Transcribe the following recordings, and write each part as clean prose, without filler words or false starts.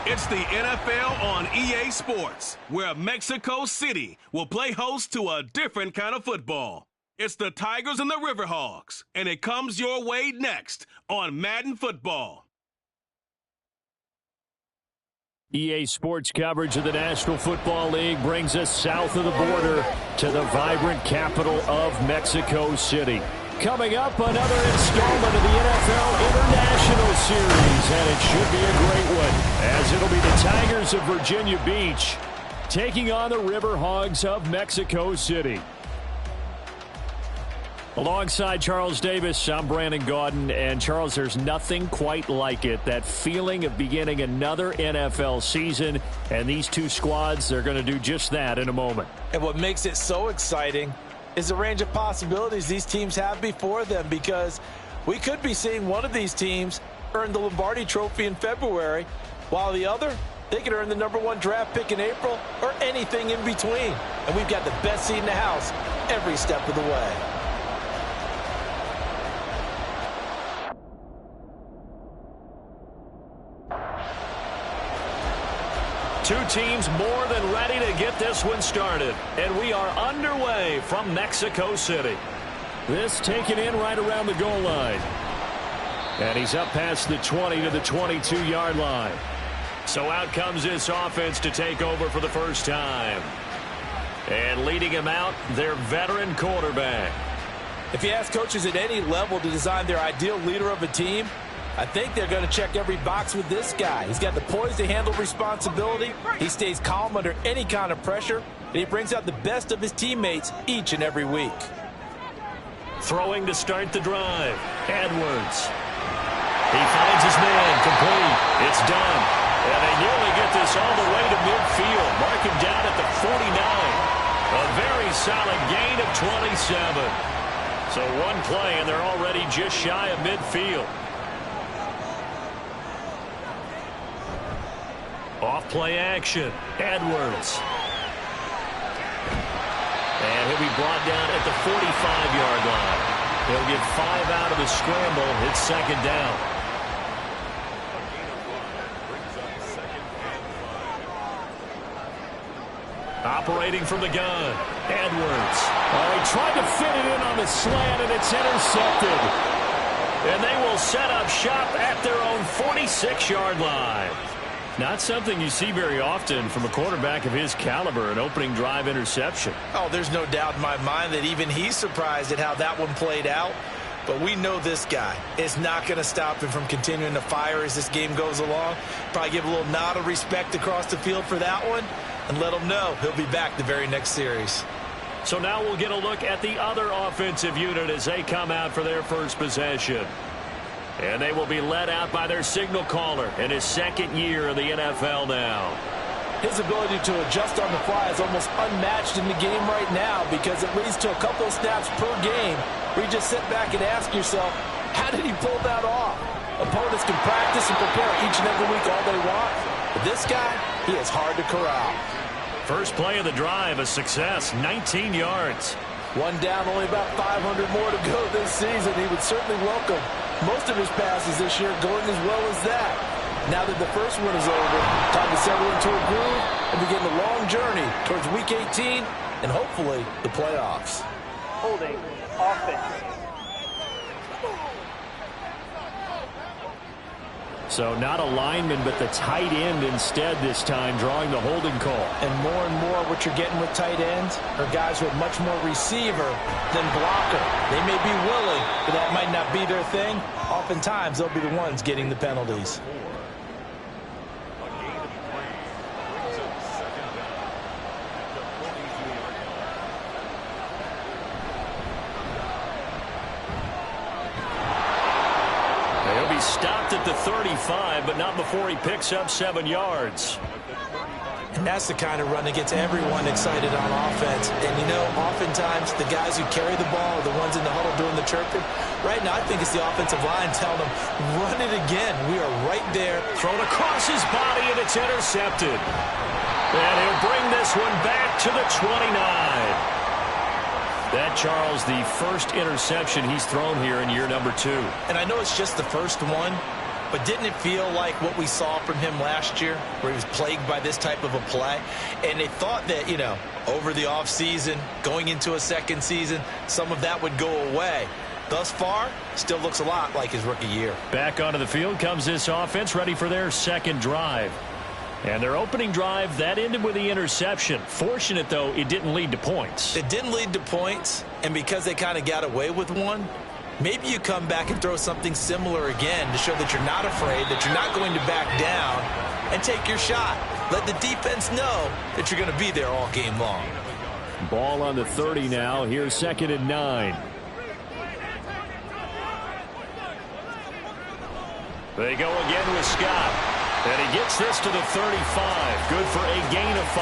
It's the NFL on EA Sports, where Mexico City will play host to a different kind of football. It's the Tigers and the Riverhawks, and it comes your way next on Madden Football. EA Sports coverage of the National Football League brings us south of the border to the vibrant capital of Mexico City. Coming up, another installment of the NFL International Series, and it should be a great one, as it'll be the Tigers of Virginia Beach taking on the Riverhogs of Mexico City. Alongside Charles Davis, I'm Brandon Gaudin, and Charles, there's nothing quite like it, that feeling of beginning another NFL season, and these two squads, they're going to do just that in a moment. And what makes it so exciting is the range of possibilities these teams have before them, because we could be seeing one of these teams earn the Lombardi Trophy in February, while the other, they could earn the #1 draft pick in April or anything in between. And we've got the best seat in the house every step of the way. Two teams more than ready to get this one started. And we are underway from Mexico City. This taken in right around the goal line. And he's up past the 20 to the 22-yard line. So out comes this offense to take over for the first time. And leading him out, their veteran quarterback. If you ask coaches at any level to design their ideal leader of a team, I think they're going to check every box with this guy. He's got the poise to handle responsibility. He stays calm under any kind of pressure, and he brings out the best of his teammates each and every week. Throwing to start the drive, Edwards. He finds his man, complete. It's done. And they nearly get this all the way to midfield. Mark him down at the 49. A very solid gain of 27. So one play, and they're already just shy of midfield. Off play action, Edwards. And he'll be brought down at the 45-yard line. He'll get 5 out of the scramble. It's second down. Operating from the gun, Edwards. Oh, he tried to fit it in on the slant, and it's intercepted. And they will set up shop at their own 46-yard line. Not something you see very often from a quarterback of his caliber, an opening drive interception. Oh, there's no doubt in my mind that even he's surprised at how that one played out. But we know this guy is not going to stop him from continuing to fire as this game goes along. Probably give a little nod of respect across the field for that one and let him know he'll be back the very next series. So now we'll get a look at the other offensive unit as they come out for their first possession. And they will be led out by their signal caller in his second year in the NFL now. His ability to adjust on the fly is almost unmatched in the game right now, because it leads to a couple of snaps per game where you just sit back and ask yourself, how did he pull that off? Opponents can practice and prepare each and every week all they want, but this guy, he is hard to corral. First play of the drive, a success, 19 yards. One down, only about 500 more to go this season. He would certainly welcome most of his passes this year going as well as that. Now that the first one is over, time to settle into a groove and begin the long journey towards Week 18 and hopefully the playoffs. Holding offense. So not a lineman, but the tight end instead this time, drawing the holding call. And more what you're getting with tight ends are guys who are much more receiver than blocker. They may be willing, but that might not be their thing. Oftentimes, they'll be the ones getting the penalties. Stopped at the 35, but not before he picks up 7 yards. And that's the kind of run that gets everyone excited on offense. And, you know, oftentimes the guys who carry the ball are the ones in the huddle doing the chirping. Right now, I think it's the offensive line telling them, run it again. We are right there. Thrown across his body, and it's intercepted. And he'll bring this one back to the 29. That, Charles, the first interception he's thrown here in year number 2. And I know it's just the first one, but didn't it feel like what we saw from him last year, where he was plagued by this type of a play? And they thought that, you know, over the offseason, going into a second season, some of that would go away. Thus far, still looks a lot like his rookie year. Back onto the field comes this offense, ready for their second drive. And their opening drive, that ended with the interception. Fortunate, though, it didn't lead to points. It didn't lead to points, and because they kind of got away with one, maybe you come back and throw something similar again to show that you're not afraid, that you're not going to back down, and take your shot. Let the defense know that you're going to be there all game long. Ball on the 30 now. Here's 2nd and 9. They go again with Scott. And he gets this to the 35. Good for a gain of 5.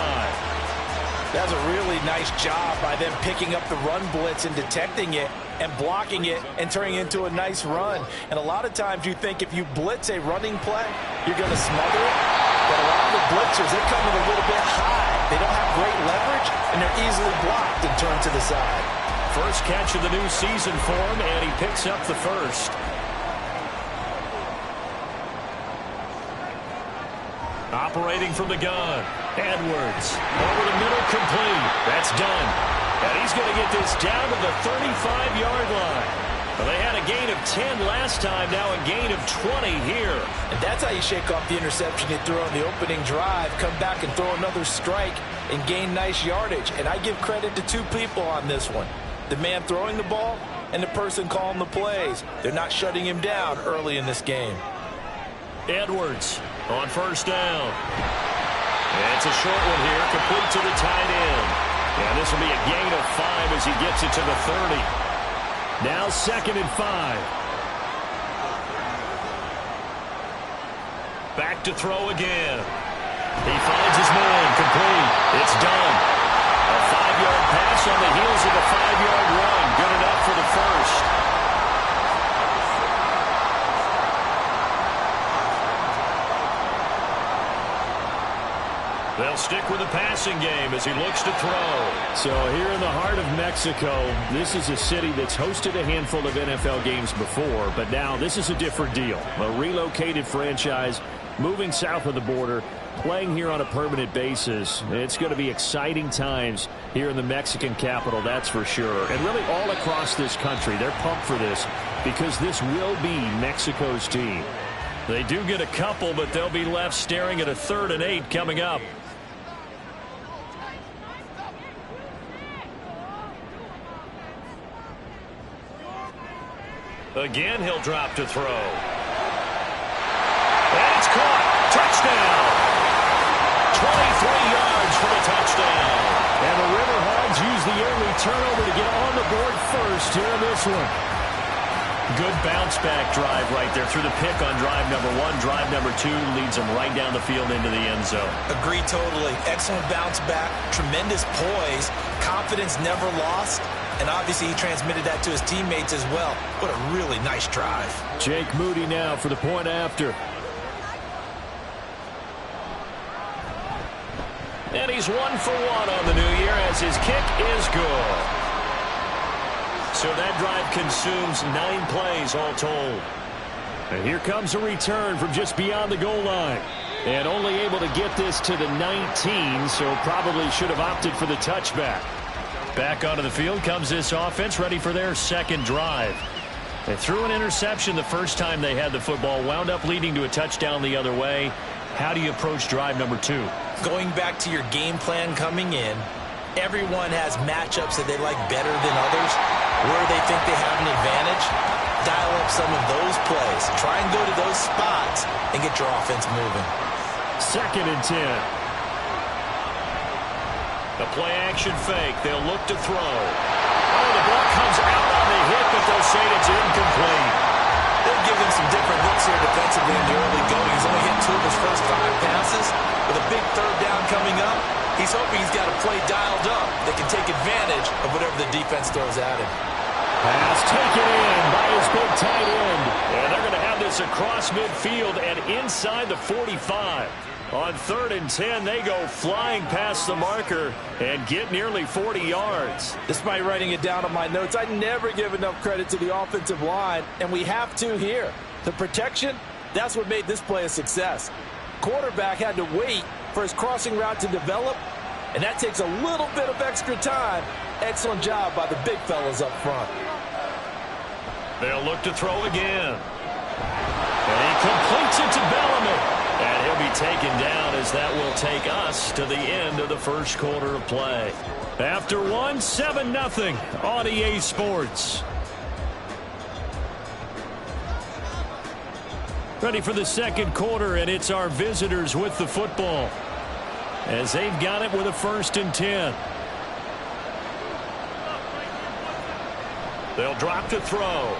That's a really nice job by them picking up the run blitz and detecting it and blocking it and turning it into a nice run. And a lot of times you think if you blitz a running play, you're going to smother it. But a lot of the blitzers, they come in a little bit high. They don't have great leverage, and they're easily blocked and turned to the side. First catch of the new season for him, and he picks up the first. Operating from the gun, Edwards. Over the middle, complete. That's done. And he's going to get this down to the 35-yard line. Well, they had a gain of 10 last time, now a gain of 20 here. And that's how you shake off the interception you threw on the opening drive, come back and throw another strike and gain nice yardage. And I give credit to two people on this one. The man throwing the ball and the person calling the plays. They're not shutting him down early in this game. Edwards on first down. It's a short one here, complete to the tight end. And this will be a gain of 5 as he gets it to the 30. Now 2nd and 5. Back to throw again. He finds his man, complete. It's done. A 5-yard pass on the heels of a 5-yard run. Good enough for the first. They'll stick with the passing game as he looks to throw. So here in the heart of Mexico, this is a city that's hosted a handful of NFL games before, but now this is a different deal. A relocated franchise moving south of the border, playing here on a permanent basis. It's going to be exciting times here in the Mexican capital, that's for sure. And really all across this country, they're pumped for this because this will be Mexico's team. They do get a couple, but they'll be left staring at a 3rd and 8 coming up. Again, he'll drop to throw. And it's caught. Touchdown. 23 yards for the touchdown. And the Riverhogs use the early turnover to get on the board first here in this one. Good bounce-back drive right there through the pick on drive number 1. Drive number 2 leads them right down the field into the end zone. Agree totally. Excellent bounce-back, tremendous poise, confidence never lost, and obviously he transmitted that to his teammates as well. What a really nice drive. Jake Moody now for the point after. And he's 1 for 1 on the new year as his kick is good. So that drive consumes 9 plays all told. And here comes a return from just beyond the goal line. And only able to get this to the 19, so probably should have opted for the touchback. Back onto the field comes this offense, ready for their second drive. They threw an interception the first time they had the football, wound up leading to a touchdown the other way. How do you approach drive number 2? Going back to your game plan coming in, everyone has matchups that they like better than others, where they think they have an advantage. Dial up some of those plays. Try and go to those spots and get your offense moving. 2nd and 10. The play-action fake. They'll look to throw. Oh, the ball comes out on the hit, but they'll say it's incomplete. They'll give him some different looks here defensively in the early going. He's only hit 2 of his first 5 passes. With a big 3rd down coming up, he's hoping he's got a play dialed up that can take advantage of whatever the defense throws at him. Pass taken in by his big tight end. And they're going to have this across midfield and inside the 45. On 3rd and 10, they go flying past the marker and get nearly 40 yards. Despite writing it down on my notes, I never give enough credit to the offensive line, and we have to here. The protection That's what made this play a success. Quarterback had to wait for his crossing route to develop, and that takes a little bit of extra time. Excellent job by the big fellas up front. They'll look to throw again. And he completes it to Bellamy. And he'll be taken down as that will take us to the end of the first quarter of play. After one, 7-0 on EA Sports. Ready for the second quarter, and it's our visitors with the football, as they've got it with a 1st and 10. They'll drop to throw.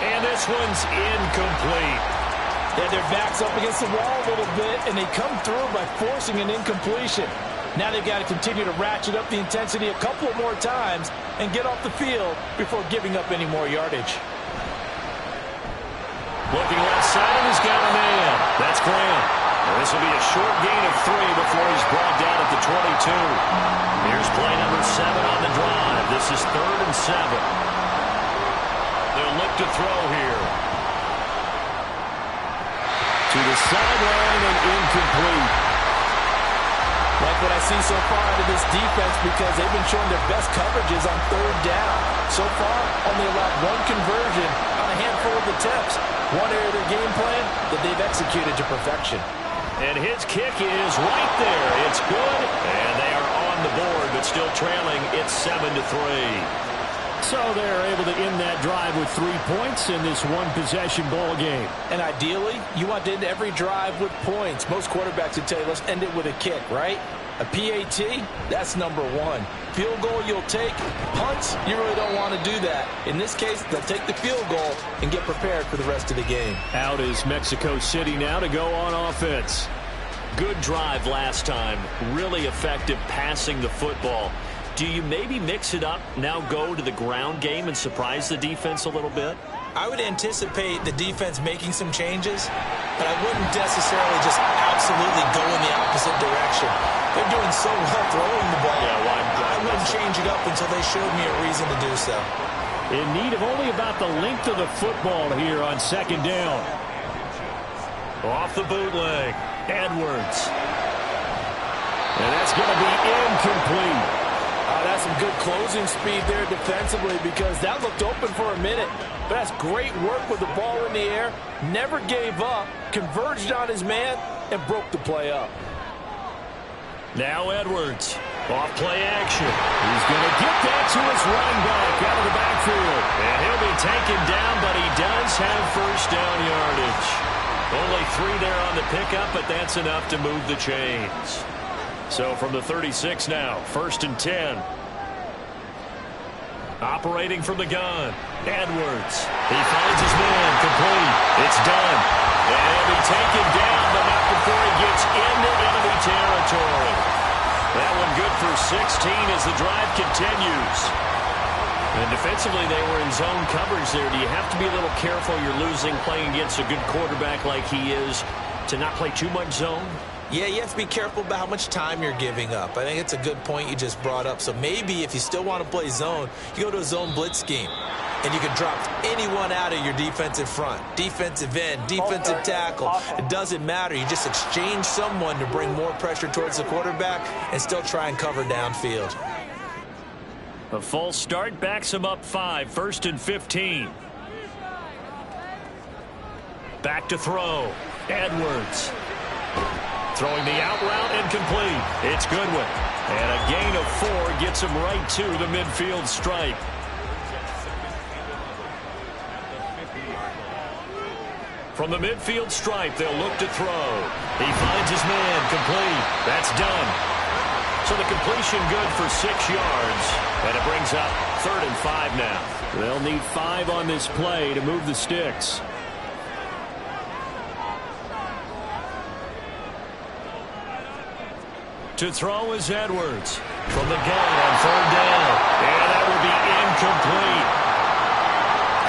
And this one's incomplete. Yeah, their back's up against the wall a little bit, and they come through by forcing an incompletion. Now they've got to continue to ratchet up the intensity a couple more times and get off the field before giving up any more yardage. Looking left side, and he's got a man. That's Grant. This will be a short gain of 3 before he's brought down at the 22. Here's play number 7 on the drive. This is 3rd and 7. They'll look to throw here. To the sideline and incomplete. Like what I see so far out of this defense, because they've been showing their best coverages on 3rd down. So far, only allowed 1 conversion on a handful of attempts. One area of their game plan that they've executed to perfection. And his kick is right there. It's good, and they are on the board, but still trailing. It's 7-3. So they're able to end that drive with 3 points in this one-possession ball game. And ideally, you want to end every drive with points. Most quarterbacks would tell you, let's end it with a kick, right? A PAT, that's number 1. Field goal you'll take. Punts, you really don't want to do that. In this case, they'll take the field goal and get prepared for the rest of the game. Out is Mexico City now to go on offense. Good drive last time. Really effective passing the football. Do you maybe mix it up, now go to the ground game and surprise the defense a little bit? I would anticipate the defense making some changes, but I wouldn't necessarily just absolutely go in the opposite direction. They're doing so well throwing the ball. I wouldn't change it up until they showed me a reason to do so. In need of only about the length of the football here on 2nd down. Off the bootleg, Edwards. And that's going to be incomplete. That's some good closing speed there defensively, because that looked open for a minute. But that's great work with the ball in the air. Never gave up, converged on his man, and broke the play up. Now Edwards, off play action. He's going to get that to his running back out of the backfield. And he'll be taken down, but he does have 1st down yardage. Only 3 there on the pickup, but that's enough to move the chains. So from the 36 now, 1st and 10. Operating from the gun, Edwards. He finds his man, complete. It's done. And he'll be taken down, but not before he gets into enemy territory. That one good for 16 as the drive continues. And defensively, they were in zone coverage there. Do you have to be a little careful? You're losing playing against a good quarterback like he is to not play too much zone? Yeah, you have to be careful about how much time you're giving up. I think it's a good point you just brought up. So maybe if you still want to play zone, you go to a zone blitz scheme. And you can drop anyone out of your defensive front. Defensive end, defensive tackle. It doesn't matter. You just exchange someone to bring more pressure towards the quarterback and still try and cover downfield. A false start backs him up 5, 1st and 15. Back to throw. Edwards. Throwing the out route incomplete. It's Goodwin. And a gain of 4 gets him right to the midfield stripe. From the midfield stripe, they'll look to throw. He finds his man, complete. That's done. So the completion good for 6 yards. And it brings up 3rd and 5 now. They'll need 5 on this play to move the sticks. To throw is Edwards. From the gun on 3rd down. And that will be incomplete.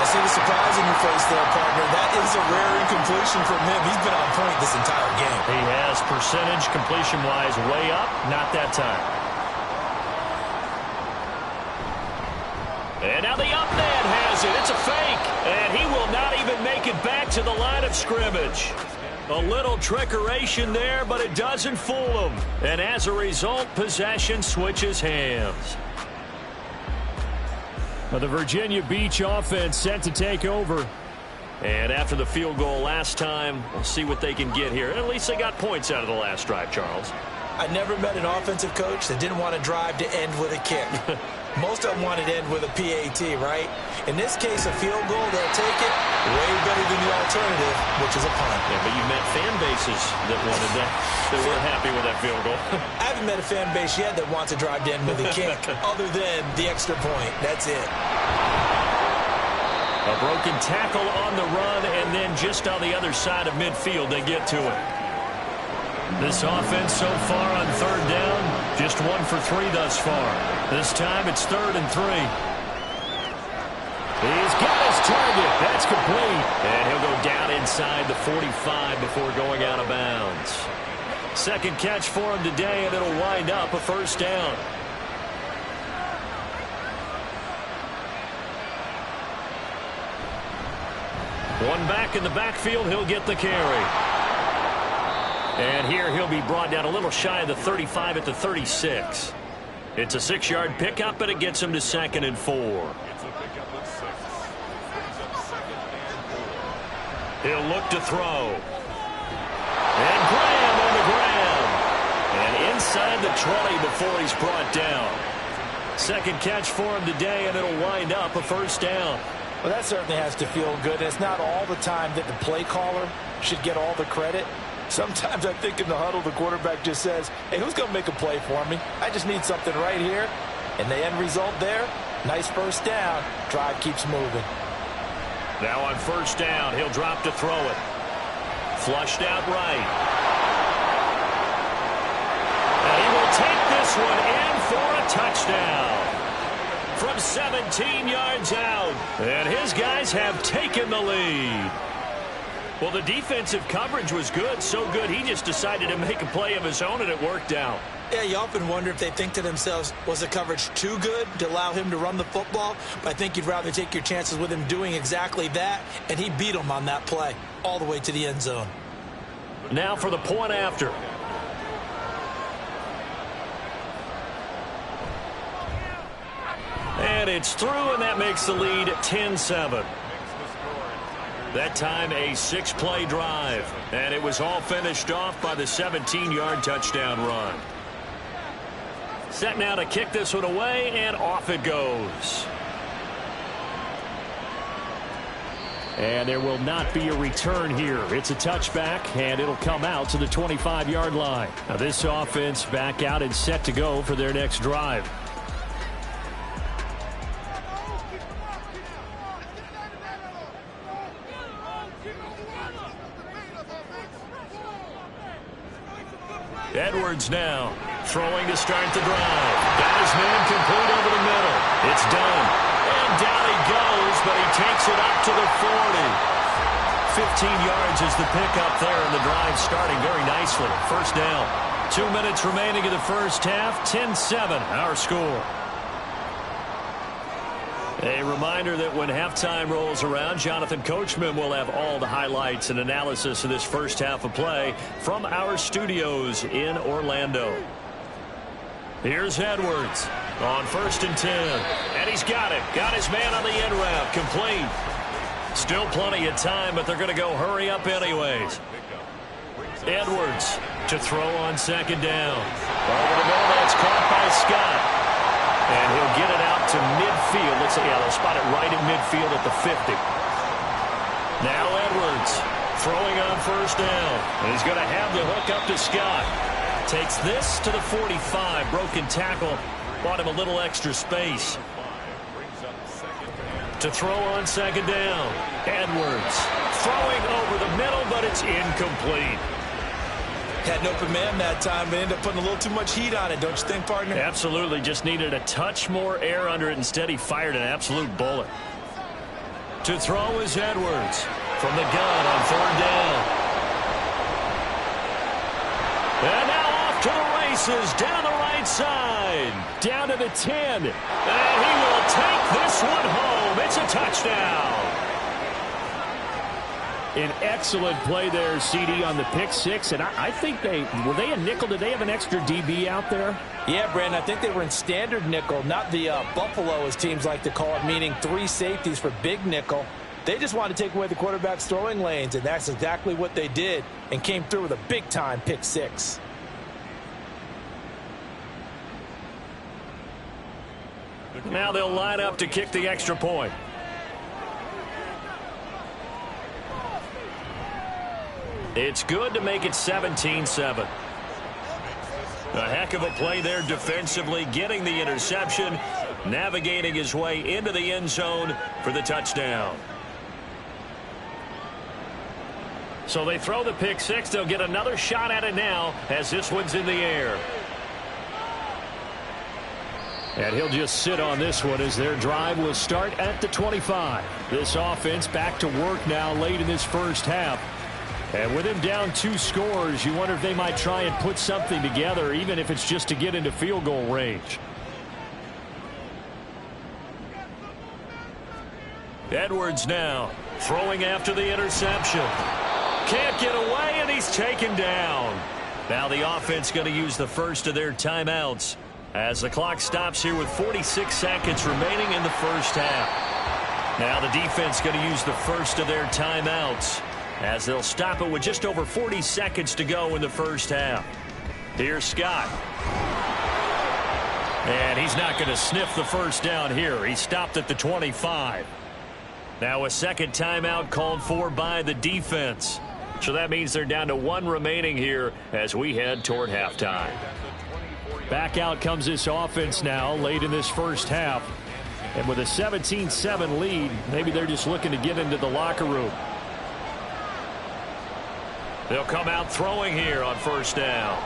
I see the surprise in your face there, partner. That is a rare incompletion from him. He's been on point this entire game. He has percentage completion-wise way up. Not that time. And now the up man has throws it. It's a fake. And he will not even make it back to the line of scrimmage. A little trickeration there, but it doesn't fool him. And as a result, possession switches hands. Well, the Virginia Beach offense set to take over. And after the field goal last time, we'll see what they can get here. At least they got points out of the last drive, Charles. I never met an offensive coach that didn't want to drive to end with a kick. Most of them wanted to end with a PAT, right? In this case, a field goal, they'll take it way better than the alternative, which is a punt. Yeah, but you met fan bases that wanted that. They weren't happy with that field goal. I haven't met a fan base yet that wants to drive to end with a kick other than the extra point. That's it. A broken tackle on the run, and then just on the other side of midfield, they get to it. This offense so far on third down, just 1 for 3 thus far. This time it's 3rd and 3. He's got his target. That's complete. And he'll go down inside the 45 before going out of bounds. Second catch for him today, and it'll wind up a first down. One back in the backfield, he'll get the carry. And here he'll be brought down a little shy of the 35 at the 36. It's a 6-yard pickup, but it gets him to 2nd and 4. He'll look to throw. And Graham on the ground. And inside the 20 before he's brought down. Second catch for him today, and it'll wind up a first down. Well, that certainly has to feel good. It's not all the time that the play caller should get all the credit. Sometimes I think in the huddle, the quarterback just says, hey, who's going to make a play for me? I just need something right here. And the end result there, nice first down. Drive keeps moving. Now on first down, he'll drop to throw it. Flushed out right. And he will take this one in for a touchdown. From 17 yards out. And his guys have taken the lead. Well, the defensive coverage was good, so good he just decided to make a play of his own, and it worked out. Yeah, you often wonder if they think to themselves, was the coverage too good to allow him to run the football? But I think you'd rather take your chances with him doing exactly that, and he beat him on that play all the way to the end zone. Now for the point after. And it's through, and that makes the lead 10-7. That time a 6-play drive, and it was all finished off by the 17-yard touchdown run. Set now to kick this one away, and off it goes. And there will not be a return here. It's a touchback, and it'll come out to the 25-yard line. Now this offense back out and set to go for their next drive. Edwards now throwing to start the drive. Got his man complete over the middle. It's done. And down he goes, but he takes it up to the 40. 15 yards is the pickup there, and the drive starting very nicely. First down. 2 minutes remaining in the first half. 10-7 our score. A reminder that when halftime rolls around, Jonathan Coachman will have all the highlights and analysis of this first half of play from our studios in Orlando. Here's Edwards on 1st and 10. And he's got it. Got his man on the end route. Complete. Still plenty of time, but they're going to go hurry up anyways. Edwards to throw on 2nd down. Over the middle, that's caught by Scott. And he'll get it out to midfield. Let's see, they'll spot it right at midfield at the 50. Now Edwards throwing on 1st down. And he's going to have the hook up to Scott. Takes this to the 45. Broken tackle. Bought him a little extra space. To throw on 2nd down. Edwards throwing over the middle, but it's incomplete. Had an open man that time, but ended up putting a little too much heat on it, don't you think, partner? Absolutely. Just needed a touch more air under it. Instead, he fired an absolute bullet. To throw is Edwards from the gun on 3rd down. And now off to the races down the right side. Down to the 10. And he will take this one home. It's a touchdown. An excellent play there, CD, on the pick six. And I think were they a nickel? Did they have an extra DB out there? Yeah, Brandon, I think they were in standard nickel, not the Buffalo, as teams like to call it, meaning 3 safeties for big nickel. They just wanted to take away the quarterback's throwing lanes, and that's exactly what they did, and came through with a big-time pick six. Now they'll line up to kick the extra point. It's good to make it 17-7. A heck of a play there defensively, getting the interception, navigating his way into the end zone for the touchdown. So they throw the pick six. They'll get another shot at it now as this one's in the air. And he'll just sit on this one as their drive will start at the 25. This offense back to work now late in this first half. And with him down 2 scores, you wonder if they might try and put something together, even if it's just to get into field goal range. Edwards now throwing after the interception. Can't get away, and he's taken down. Now the offense going to use the first of their timeouts as the clock stops here with 46 seconds remaining in the first half. Now the defense going to use the first of their timeouts as they'll stop it with just over 40 seconds to go in the first half. Here's Scott. And he's not going to sniff the first down here. He stopped at the 25. Now a second timeout called for by the defense. So that means they're down to 1 remaining here as we head toward halftime. Back out comes this offense now late in this first half. And with a 17-7 lead, maybe they're just looking to get into the locker room. They'll come out throwing here on first down.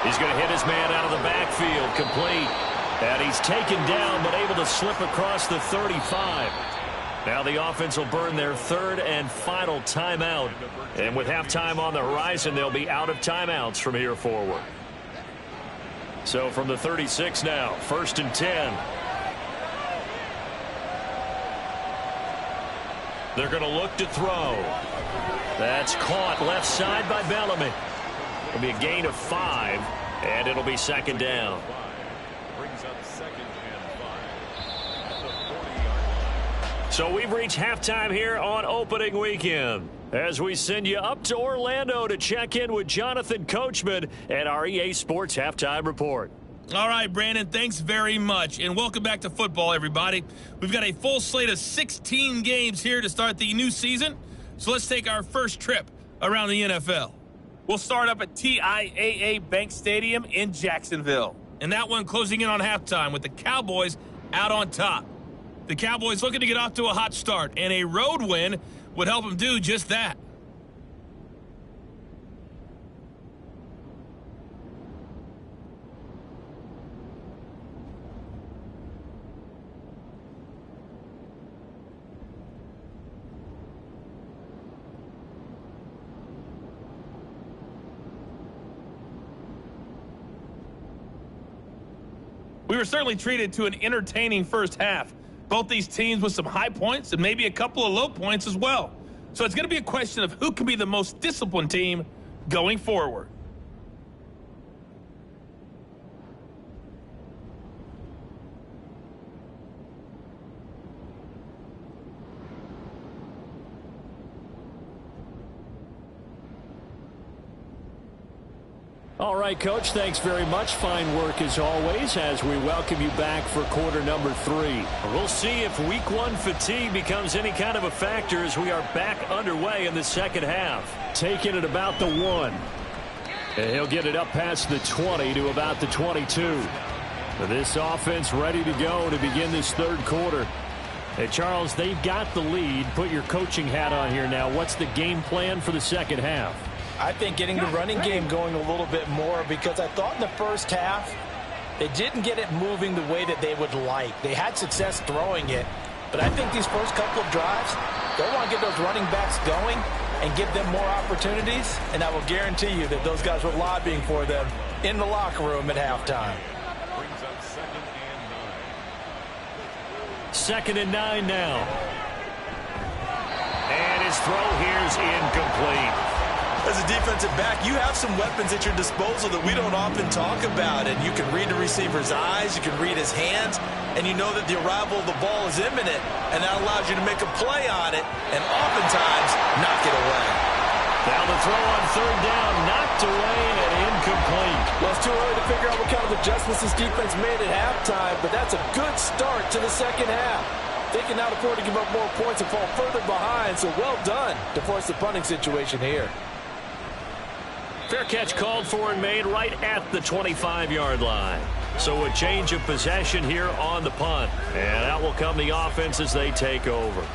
He's going to hit his man out of the backfield, complete. And he's taken down but able to slip across the 35. Now the offense will burn their third and final timeout. And with halftime on the horizon, they'll be out of timeouts from here forward. So from the 36 now, 1st and 10. They're going to look to throw. That's caught left side by Bellamy. It'll be a gain of 5, and it'll be second down. So we've reached halftime here on opening weekend as we send you up to Orlando to check in with Jonathan Coachman at our EA Sports Halftime Report. All right, Brandon, thanks very much, and welcome back to football, everybody. We've got a full slate of 16 games here to start the new season, so let's take our first trip around the NFL. We'll start up at TIAA Bank Stadium in Jacksonville. And that one closing in on halftime with the Cowboys out on top. The Cowboys looking to get off to a hot start, and a road win would help them do just that. We were certainly treated to an entertaining first half. Both these teams with some high points and maybe a couple of low points as well. So it's going to be a question of who can be the most disciplined team going forward. All right, Coach, thanks very much. Fine work as always as we welcome you back for quarter number 3. We'll see if week 1 fatigue becomes any kind of a factor as we are back underway in the second half. Taking it about the 1. And he'll get it up past the 20 to about the 22. This offense ready to go to begin this third quarter. Hey, Charles, they've got the lead. Put your coaching hat on here now. What's the game plan for the second half? I think getting the running game going a little bit more, because I thought in the first half they didn't get it moving the way that they would like. They had success throwing it, but I think these first couple of drives, they want to get those running backs going and give them more opportunities, and I will guarantee you that those guys were lobbying for them in the locker room at halftime. Brings up 2nd and 9. 2nd and 9 now. And his throw here is incomplete. As a defensive back, you have some weapons at your disposal that we don't often talk about, and you can read the receiver's eyes, you can read his hands, and you know that the arrival of the ball is imminent, and that allows you to make a play on it and oftentimes knock it away. Now the throw on 3rd down, knocked away and incomplete. Well, it's too early to figure out what kind of adjustments this defense made at halftime, but that's a good start to the second half. They can now afford to give up more points and fall further behind, so well done to force the punting situation here. Fair catch called for and made right at the 25-yard line. So a change of possession here on the punt. And out will come the offense as they take over.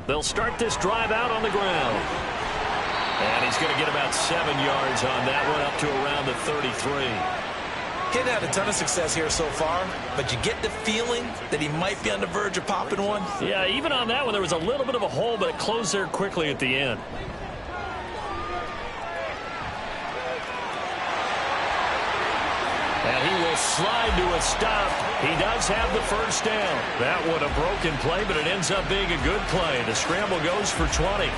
They'll start this drive out on the ground. And he's going to get about 7 yards on that one, up to around the 33. He hadn't had a ton of success here so far, but you get the feeling that he might be on the verge of popping one. Yeah, even on that one, there was a little bit of a hole, but it closed there quickly at the end. And he will slide to a stop. He does have the first down. That one a broken play, but it ends up being a good play. The scramble goes for 20.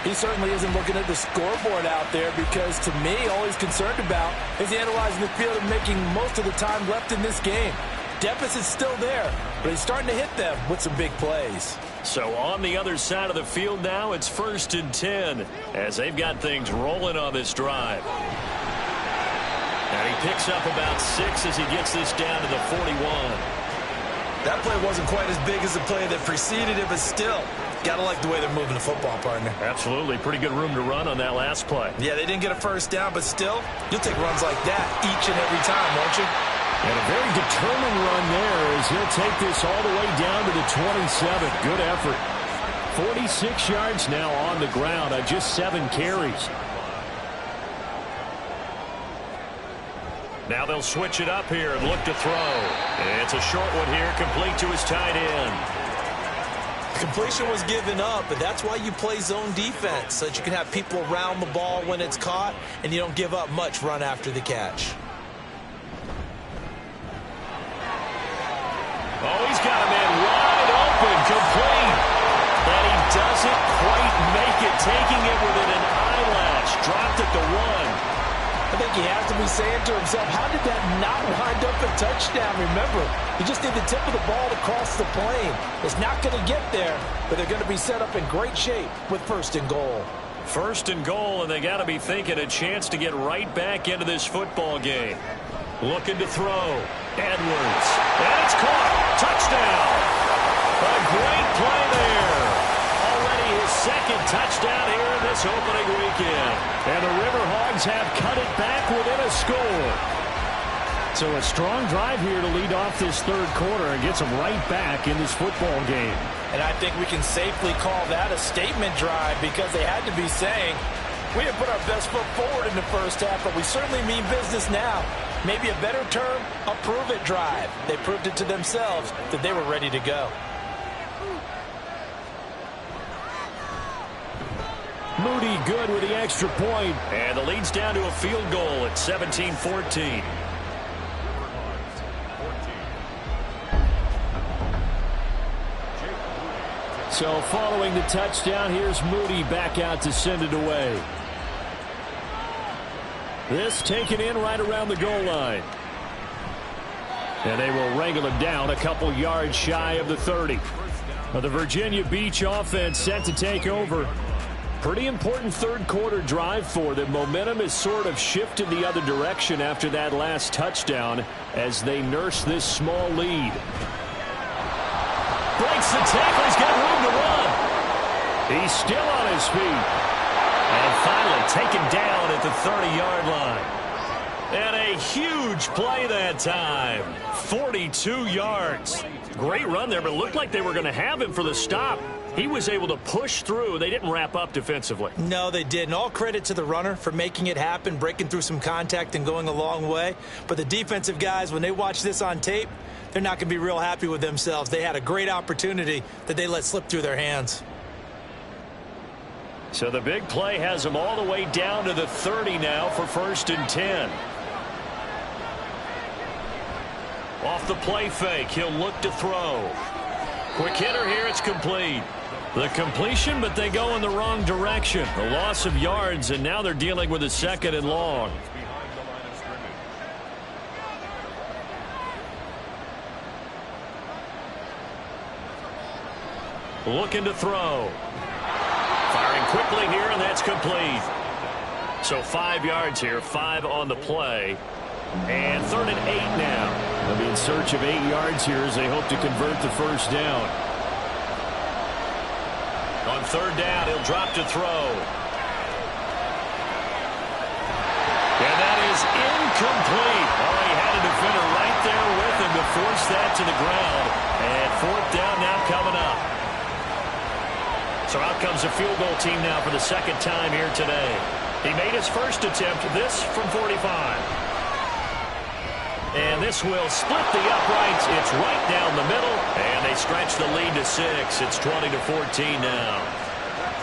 He certainly isn't looking at the scoreboard out there because, to me, all he's concerned about is analyzing the field and making most of the time left in this game. Deficit's still there, but he's starting to hit them with some big plays. So on the other side of the field now, it's 1st and 10 as they've got things rolling on this drive. And he picks up about 6 as he gets this down to the 41. That play wasn't quite as big as the play that preceded it, but still, gotta like the way they're moving the football, partner. Absolutely. Pretty good room to run on that last play. Yeah, they didn't get a first down, but still, you'll take runs like that each and every time, won't you? And a very determined run there as he'll take this all the way down to the 27. Good effort. 46 yards now on the ground on just 7 carries. Now they'll switch it up here and look to throw. It's a short one here, complete to his tight end. Completion was given up, but that's why you play zone defense, so that you can have people around the ball when it's caught, and you don't give up much run after the catch. Oh, he's got a man wide open, complete. And he doesn't quite make it, taking it within an eyelash. Dropped at the 1. I think he has to be saying to himself, how did that not wind up a touchdown? Remember, you just need the tip of the ball to cross the plane. It's not going to get there, but they're going to be set up in great shape with 1st and goal. 1st and goal, and they got to be thinking a chance to get right back into this football game. Looking to throw. Edwards. And it's caught. Touchdown. A great play there. Already his 2nd touchdown here in this opening weekend. And the Riverhogs have cut it back within a score. So a strong drive here to lead off this 3rd quarter and gets them right back in this football game. And I think we can safely call that a statement drive because they had to be saying, we have put our best foot forward in the first half, but we certainly mean business now. Maybe a better term, a prove-it drive. They proved it to themselves that they were ready to go. Moody good with the extra point. And the lead's down to a field goal at 17-14. So following the touchdown, here's Moody back out to send it away. This taken in right around the goal line. And they will wrangle him down a couple yards shy of the 30. Now the Virginia Beach offense set to take over. Pretty important 3rd quarter drive for them. Momentum has sort of shifted the other direction after that last touchdown as they nurse this small lead. Breaks the tackle. He's got room to run. He's still on his feet. And finally taken down at the 30-yard line. And a huge play that time. 42 yards. Great run there, but it looked like they were going to have him for the stop. He was able to push through. They didn't wrap up defensively. No, they didn't. All credit to the runner for making it happen, breaking through some contact and going a long way. But the defensive guys, when they watch this on tape, they're not going to be real happy with themselves. They had a great opportunity that they let slip through their hands. So the big play has them all the way down to the 30 now for 1st and 10. Off the play fake, he'll look to throw. Quick hitter here, it's complete. The completion, but they go in the wrong direction. A loss of yards, and now they're dealing with a 2nd and long. Looking to throw. Firing quickly here, and that's complete. So 5 yards here, 5 on the play. And 3rd and 8 now. They'll be in search of 8 yards here as they hope to convert the first down. On 3rd down, he'll drop to throw. And that is incomplete. Oh, he had a defender right there with him to force that to the ground. And 4th down now coming up. So out comes a field goal team now for the 2nd time here today. He made his first attempt, this from 45. And this will split the uprights. It's right down the middle. And they stretch the lead to 6. It's 20-14 now.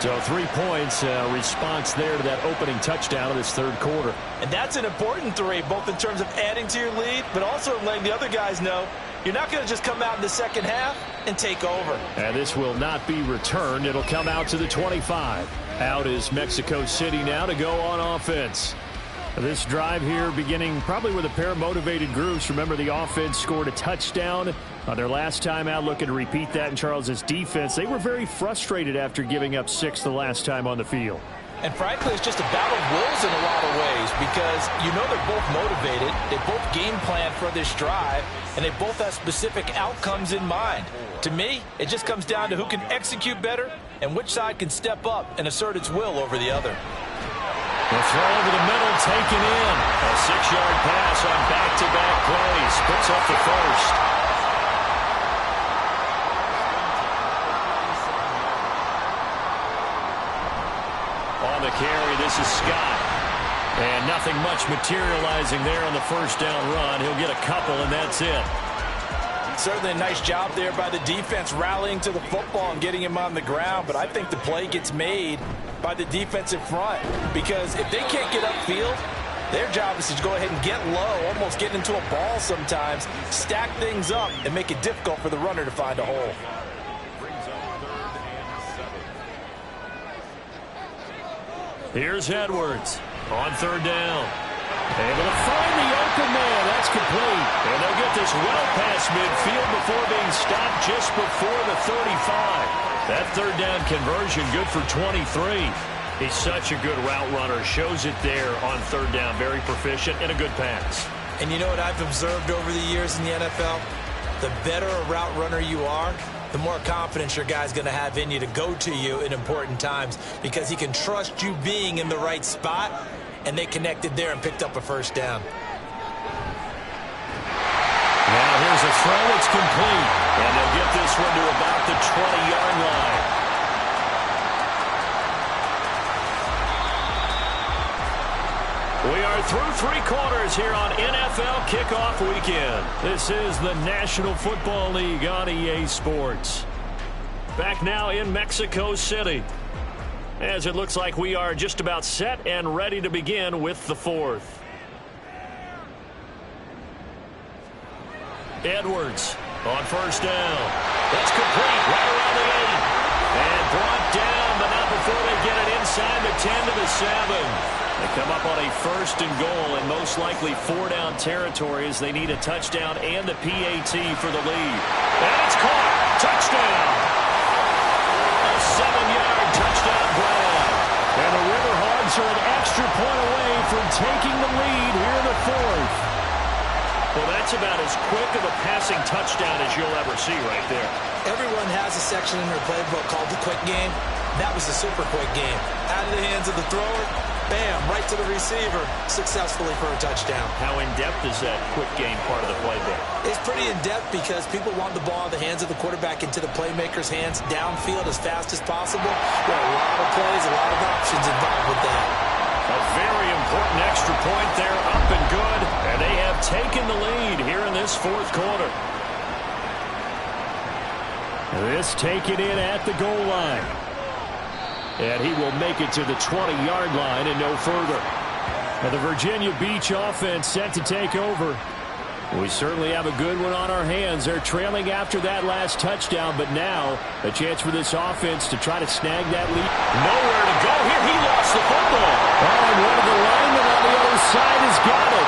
So 3 points, response there to that opening touchdown of this 3rd quarter. And that's an important 3, both in terms of adding to your lead, but also letting the other guys know you're not going to just come out in the 2nd half and take over. And this will not be returned. It'll come out to the 25. Out is Mexico City now to go on offense. This drive here beginning probably with a pair of motivated groups. Remember, the offense scored a touchdown on their last time out. Looking to repeat that in Charles's defense. They were very frustrated after giving up 6 the last time on the field. And frankly, it's just a battle of wills in a lot of ways because you know they're both motivated. They both game plan for this drive, and they both have specific outcomes in mind. To me, it just comes down to who can execute better and which side can step up and assert its will over the other. The throw over the middle taken in. A 6-yard pass on back-to-back plays. Puts up the first. On the carry, this is Scott. And nothing much materializing there on the first down run. He'll get a couple, and that's it. Certainly a nice job there by the defense rallying to the football and getting him on the ground, but I think the play gets made by the defensive front because if they can't get upfield, their job is to go ahead and get low, almost get into a ball sometimes, stack things up, and make it difficult for the runner to find a hole. Here's Edwards on 3rd down. Able to find the open man. That's complete. And they'll get this well past midfield before being stopped just before the 35. That 3rd down conversion good for 23. He's such a good route runner. Shows it there on 3rd down. Very proficient and a good pass. And you know what I've observed over the years in the NFL? The better a route runner you are, the more confidence your guy's going to have in you to go to you in important times because he can trust you being in the right spot. And they connected there and picked up a first down. Now here's a throw. It's complete. And they'll get this one to about the 20-yard line. We are through 3 quarters here on NFL Kickoff Weekend. This is the National Football League on EA Sports. Back now in Mexico City, as it looks like we are just about set and ready to begin with the 4th. Edwards on first down. That's complete right around the 8. And brought down, but not before they get it inside the 10 to the 7. They come up on a 1st and goal and most likely 4-down territory as they need a touchdown and a PAT for the lead. And it's caught. Touchdown. A 7-yard touchdown grab. And the Riverhogs are an extra point away from taking the lead here in the 4th. Well, that's about as quick of a passing touchdown as you'll ever see right there. Everyone has a section in their playbook called the quick game. That was the super quick game. Out of the hands of the thrower, Bam, right to the receiver, successfully for a touchdown. How in-depth is that quick game part of the playbook? It's pretty in-depth because people want the ball in the hands of the quarterback into the playmaker's hands downfield as fast as possible. There are a lot of plays, a lot of options involved with that. A very important extra point there, up and good. And they have taken the lead here in this fourth quarter. This taken in at the goal line. And he will make it to the 20-yard line and no further. Now the Virginia Beach offense set to take over. We certainly have a good one on our hands. They're trailing after that last touchdown, but now a chance for this offense to try to snag that lead. Nowhere to go here. He lost the football. Oh, and one of the linemen on the other side has got it.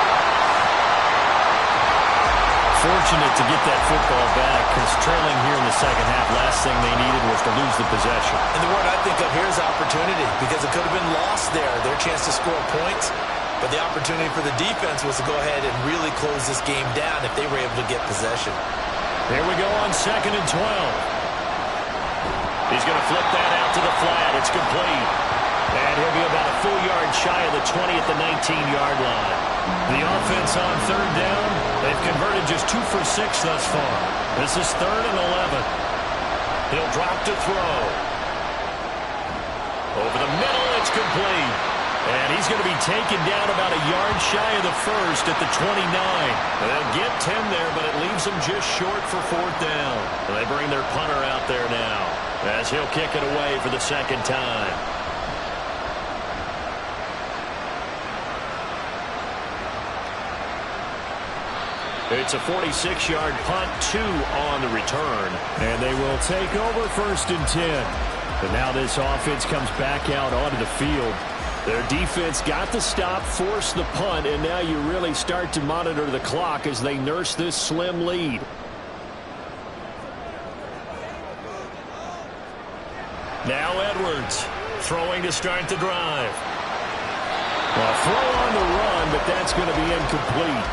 Fortunate to get that football back because trailing here in the second half, last thing they needed was to lose the possession. And the word I think of here is opportunity because it could have been lost there, their chance to score points. But the opportunity for the defense was to go ahead and really close this game down if they were able to get possession. Here we go on 2nd and 12. He's going to flip that out to the flat. It's complete. And he'll be about a full yard shy of the 20 at the 19-yard line. The offense on 3rd down, they've converted just 2 for 6 thus far. This is 3rd and 11. He'll drop to throw. Over the middle, it's complete. And he's going to be taken down about a yard shy of the first at the 29. They'll get 10 there, but it leaves them just short for 4th down. And they bring their punter out there now as he'll kick it away for the second time. It's a 46-yard punt, 2 on the return. And they will take over 1st and 10. But now this offense comes back out onto the field. Their defense got the stop, forced the punt, and now you really start to monitor the clock as they nurse this slim lead. Now Edwards throwing to start the drive. Well, throw on the run, but that's going to be incomplete.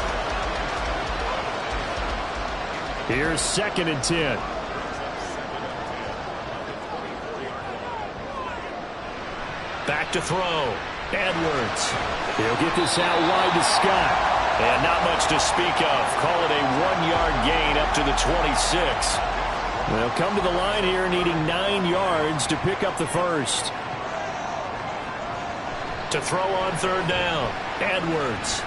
Here's 2nd and 10. Back to throw. Edwards. He'll get this out wide to Scott. And not much to speak of. Call it a 1-yard gain up to the 26. They'll come to the line here needing 9 yards to pick up the first. To throw on 3rd down. Edwards.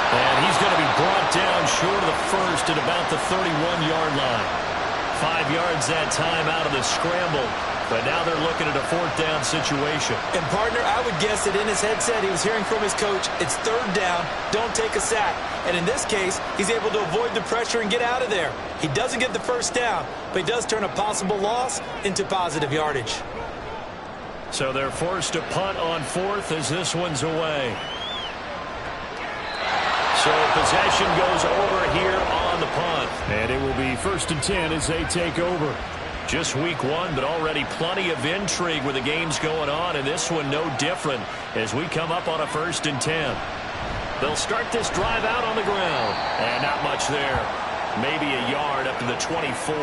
And he's going to be brought down short of the first at about the 31-yard line. 5 yards that time out of the scramble. But now they're looking at a 4th down situation. And, partner, I would guess that in his headset he was hearing from his coach, it's 3rd down, don't take a sack. And in this case, he's able to avoid the pressure and get out of there. He doesn't get the 1st down, but he does turn a possible loss into positive yardage. So they're forced to punt on 4th as this one's away. So possession goes over here on the punt. And it will be 1st and 10 as they take over. Just week 1, but already plenty of intrigue with the games going on, and this one no different as we come up on a 1st and 10. They'll start this drive out on the ground, and not much there. Maybe a yard up to the 24.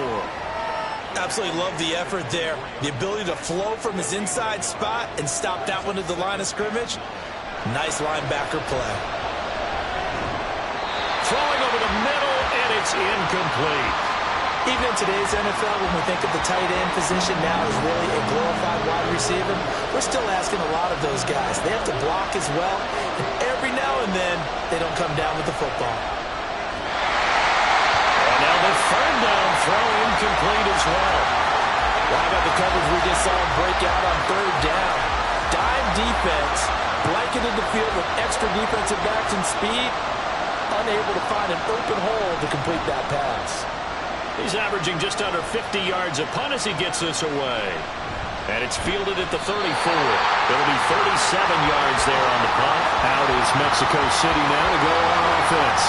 Absolutely love the effort there. The ability to flow from his inside spot and stop that one at the line of scrimmage. Nice linebacker play. Throwing over the middle, and it's incomplete. Even in today's NFL, when we think of the tight end position now as really a glorified wide receiver, we're still asking a lot of those guys. They have to block as well, and every now and then, they don't come down with the football. And now the 3rd down throw incomplete as well. How about the coverage we just saw break out on 3rd down? Dime defense, blanketed the field with extra defensive backs and speed, unable to find an open hole to complete that pass. He's averaging just under 50 yards a punt as he gets this away. And it's fielded at the 34. It'll be 37 yards there on the punt. Out is Mexico City now to go on offense.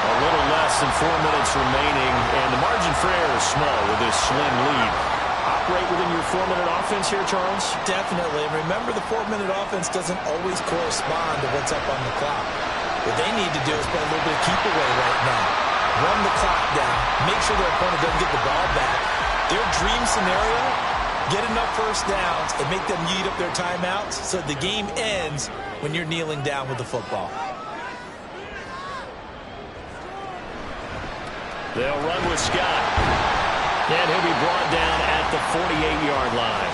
A little less than 4 minutes remaining, and the margin for error is small with this slim lead. Operate within your 4-minute offense here, Charles? Definitely. And remember, the 4-minute offense doesn't always correspond to what's up on the clock. What they need to do is play a little bit of keep away right now. Run the clock down. Make sure their opponent doesn't get the ball back. Their dream scenario Get enough first downs and make them eat up their timeouts so the game ends when you're kneeling down with the football. They'll run with Scott. And he'll be brought down at the 48-yard line.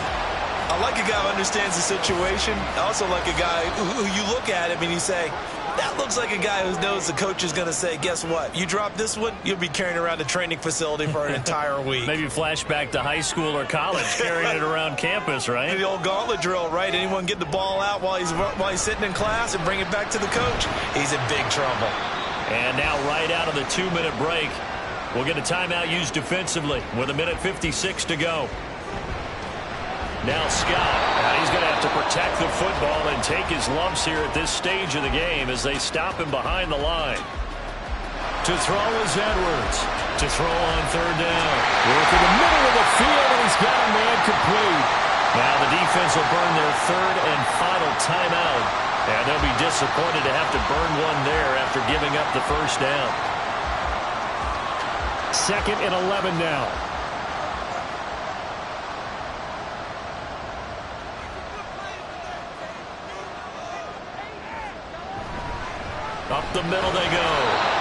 I like a guy who understands the situation. I also like a guy who you look at him and you say, that looks like a guy who knows the coach is going to say, guess what? You drop this one, you'll be carrying around the training facility for an entire week. Maybe flashback to high school or college, carrying it around campus, right? The old gauntlet drill, right? Anyone get the ball out while he's sitting in class and bring it back to the coach? He's in big trouble. And now right out of the 2-minute break, we'll get a timeout used defensively with 1:56 to go. Now Scott, he's going to have to protect the football and take his lumps here at this stage of the game as they stop him behind the line. To throw is Edwards. To throw on third down. Work in the middle of the field, and he's got a man complete. Now the defense will burn their third and final timeout, and they'll be disappointed to have to burn one there after giving up the first down. 2nd and 11 now. Up the middle they go.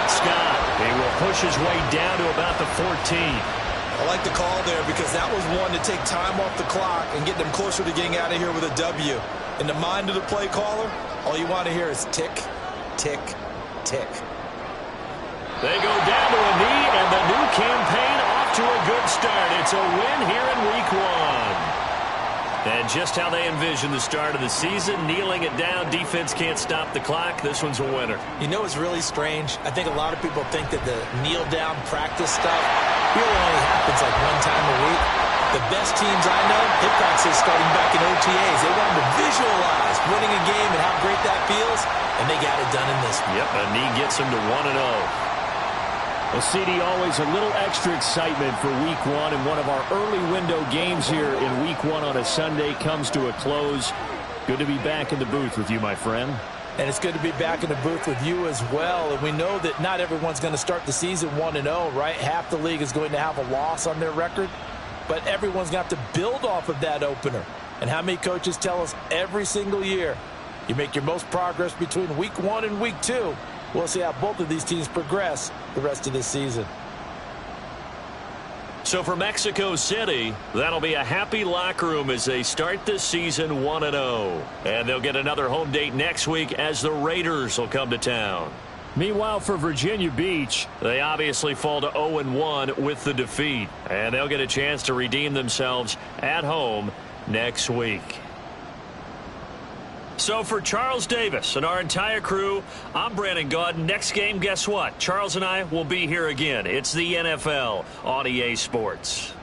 Scott, he will push his way down to about the 14. I like the call there because that was one to take time off the clock and get them closer to getting out of here with a W. In the mind of the play caller, all you want to hear is tick, tick, tick. They go down to a knee, and the new campaign off to a good start. It's a win here in Week 1. And just how they envision the start of the season, kneeling it down, defense can't stop the clock. This one's a winner. You know what's really strange? I think a lot of people think that the kneel-down practice stuff really only happens like one time a week. The best teams I know, they practice starting back in OTAs. They want them to visualize winning a game and how great that feels, and they got it done in this one. Yep, a knee gets them to 1-0. Well, CD, always a little extra excitement for Week 1, and one of our early window games here in Week 1 on a Sunday comes to a close. Good to be back in the booth with you, my friend. And it's good to be back in the booth with you as well. And we know that not everyone's going to start the season 1-0, right? Half the league is going to have a loss on their record, but everyone's going to have to build off of that opener. And how many coaches tell us every single year, you make your most progress between Week 1 and Week 2. We'll see how both of these teams progress the rest of this season. So for Mexico City, that'll be a happy locker room as they start this season 1-0. And they'll get another home date next week as the Raiders will come to town. Meanwhile, for Virginia Beach, they obviously fall to 0-1 with the defeat. And they'll get a chance to redeem themselves at home next week. So for Charles Davis and our entire crew, I'm Brandon Gaudin. Next game, guess what? Charles and I will be here again. It's the NFL on EA Sports.